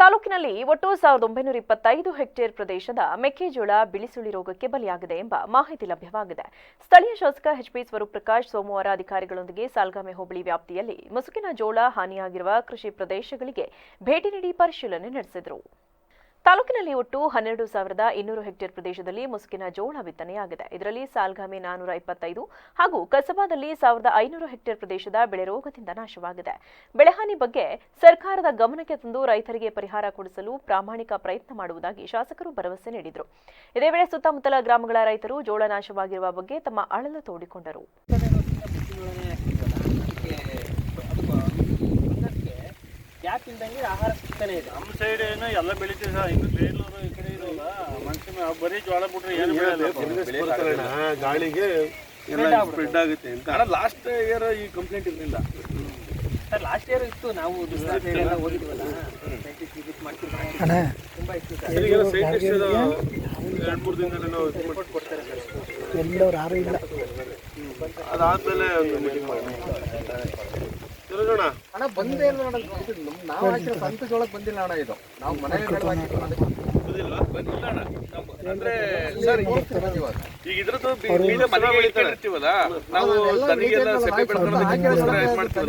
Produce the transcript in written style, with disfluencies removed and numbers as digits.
ತಾಲೂಕಿನಲ್ಲಿ ಒಟ್ಟು 1925 ಹೆಕ್ಟೇರ್ ಪ್ರದೇಶದ ಮೆಕ್ಕೆಜೋಳ ಬಿಳಿಸುಳಿ ರೋಗಕ್ಕೆ ಬಲಿಯಾಗಿದೆ ಎಂಬ ಮಾಹಿತಿ ಲಭ್ಯವಾಗಿದೆ. ಸ್ಥಳೀಯ ಶಾಸಕ ಎಚ್.ಪಿ. ಸ್ವರೂಪ್ ಪ್ರಕಾಶ್ ಸೋಮವಾರ ಅಧಿಕಾರಿಗಳೊಂದಿಗೆ ಸಾಲ್ಗಾಮೆ ಹೋಬಳಿ ವ್ಯಾಪ್ತಿಯಲ್ಲಿ ಮುಸುಕಿನ ಜೋಳ ಹಾನಿಯಾಗಿರುವ ಕೃಷಿ ಪ್ರದೇಶಗಳಿಗೆ ಭೇಟಿ ನೀಡಿ ಪರಿಶೀಲನೆ ನಡೆಸಿದರು. ತಾಲೂಕಿನಲ್ಲಿ ಒಟ್ಟು 12,200 ಹೆಕ್ಟೇರ್ ಪ್ರದೇಶದಲ್ಲಿ ಮುಸುಕಿನ ಜೋಳ ಬಿತ್ತನೆಯಾಗಿದೆ. ಇದರಲ್ಲಿ ಸಾಲ್ಗಾಮೆ 425 ಹಾಗೂ ಕಸಬಾದಲ್ಲಿ 1,500 ಹೆಕ್ಟೇರ್ ಪ್ರದೇಶದ ಬೆಳೆ ರೋಗದಿಂದ ನಾಶವಾಗಿದೆ. ಬೆಳೆಹಾನಿ ಬಗ್ಗೆ ಸರ್ಕಾರದ ಗಮನಕ್ಕೆ ತಂದು ರೈತರಿಗೆ ಪರಿಹಾರ ಕೊಡಿಸಲು ಪ್ರಾಮಾಣಿಕ ಪ್ರಯತ್ನ ಮಾಡುವುದಾಗಿ ಶಾಸಕರು ಭರವಸೆ ನೀಡಿದರು. ಇದೇ ವೇಳೆ ಸುತ್ತಮುತ್ತಲ ಗ್ರಾಮಗಳ ರೈತರು ಜೋಳ ನಾಶವಾಗಿರುವ ಬಗ್ಗೆ ತಮ್ಮ ಅಳಲು ತೋಡಿಕೊಂಡರು. ಆಹಾರ ಸಿಗ್ತಾನೆ ಇದೆ. ನಮ್ಮ ಸೈಡ್ ಏನೋ ಎಲ್ಲ ಬೆಳಿತೀವಿ ಸರ್. ಇನ್ನು ಬೇಲೂರು ಈ ಕಡೆ ಇರೋಲ್ಲ ಮನುಷ್ಯನ ಬರೀ ಜೋಳ ಬಿಟ್ರೆ ಏನು ಬೆಳೆಯಲ್ಲ. ಗಾಳಿಗೆ ಎಲ್ಲ ಸ್ಪ್ರೆಡ್ ಆಗುತ್ತೆ ಅಂತ ಲಾಸ್ಟ್ ಇಯರ್ ಈ ಕಂಪ್ಲೇಂಟ್ ಇರಲಿಲ್ಲ ಸರ್. ಲಾಸ್ಟ್ ಇಯರ್ ಇತ್ತು. ನಾವು ಓದಿದ್ವಲ್ಲ ತುಂಬ ಇತ್ತು ಸರ್. ಸೈಂಟಿಸ್ಟ್ 2-3 ದಿನದಲ್ಲಿ ರಿಪೋರ್ಟ್ ಕೊಡ್ತಾರೆ ಸರ್. ಎಲ್ಲರೂ ಯಾರು ಇಲ್ಲ. ಅದಾದ್ಮೇಲೆ ಒಂದು ಮೀಟಿಂಗ್ ಹಣ ಬಂದೇ ಇಲ್ಲ ನೋಡೋದು. ನಾವು ಹಾಕಿರೋ ಸ್ವಂತ ಜೋಳಕ್ಕೆ ಬಂದಿಲ್ಲ ಹಣ. ಇದು ನಾವು ಮನೆಗೆ ಅಂದ್ರೆ ಸರ್ ಈಗ ಇದ್ರದ್ದು ಬೀಜ ಮನೆಗೆ ಇಟ್ಟಿರ್ತೀವಲ್ಲ ನಾವು ದನಿಗೆಲ್ಲ ಸೆಪೆ ಬೆಳ್ಕೊಂಡು